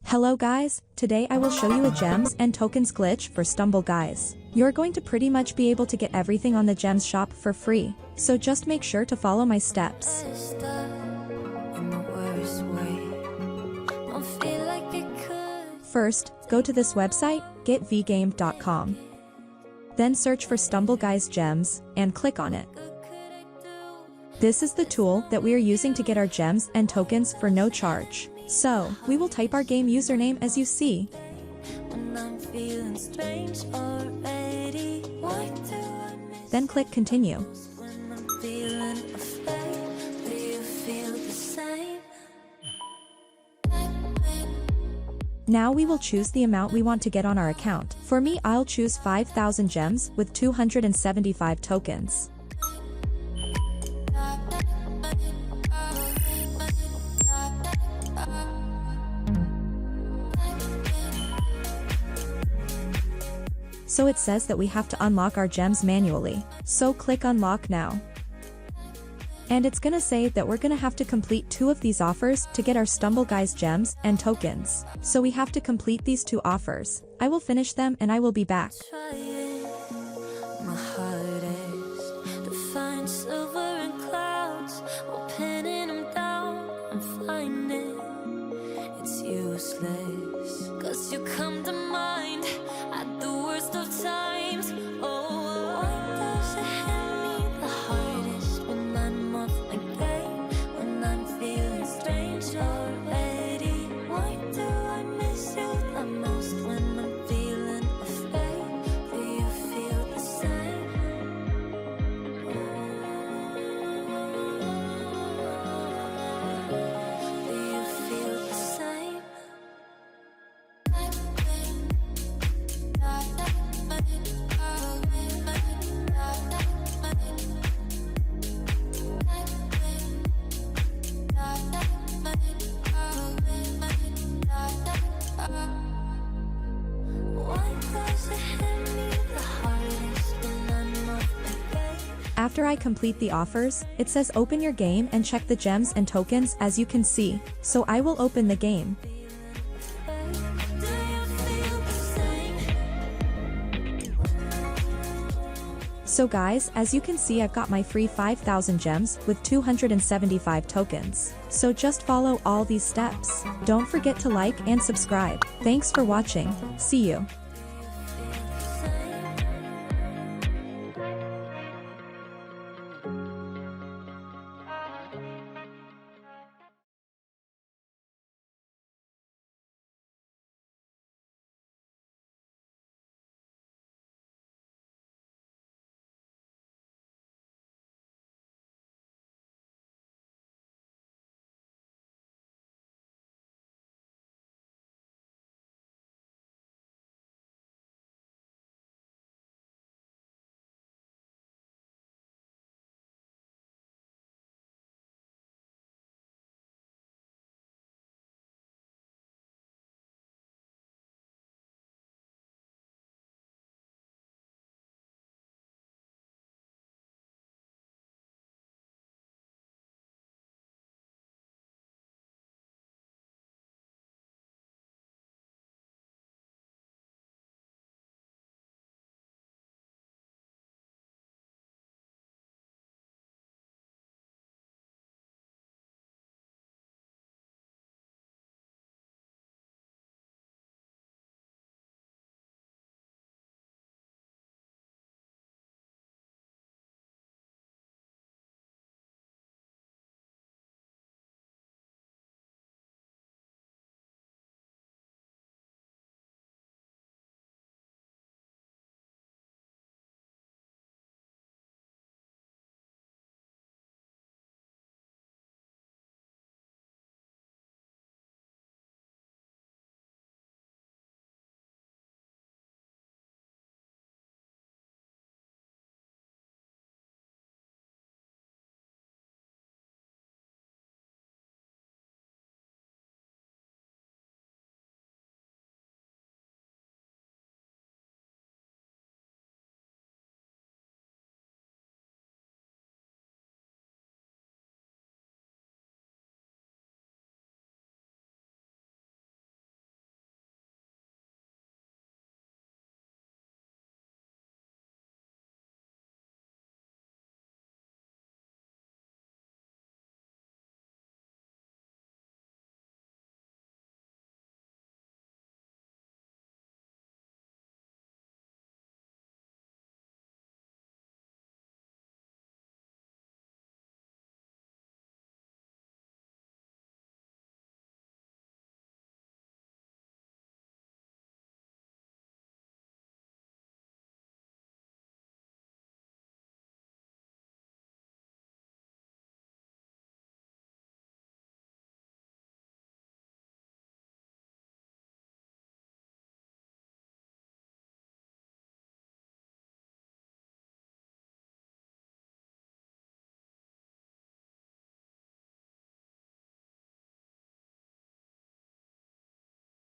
Hello guys, today I will show you a gems and tokens glitch for Stumble guys. You're going to pretty much be able to get everything on the gems shop for free, so just make sure to follow my steps. First, go to this website, getvgame.com. Then search for Stumble guys gems, and click on it. This is the tool that we are using to get our gems and tokens for no charge. So, we will type our game username as you see. Then click continue. Now we will choose the amount we want to get on our account. For me, I'll choose 5,000 gems with 275 tokens. So it says that we have to unlock our gems manually. So click unlock now. And it's gonna say that we're gonna have to complete 2 of these offers to get our Stumble guys gems and tokens. So we have to complete these 2 offers. I will finish them and I will be back. After I complete the offers, it says open your game and check the gems and tokens as you can see, so I will open the game. So guys, as you can see, I've got my free 5,000 gems with 275 tokens. So just follow all these steps. Don't forget to like and subscribe. Thanks for watching. See you.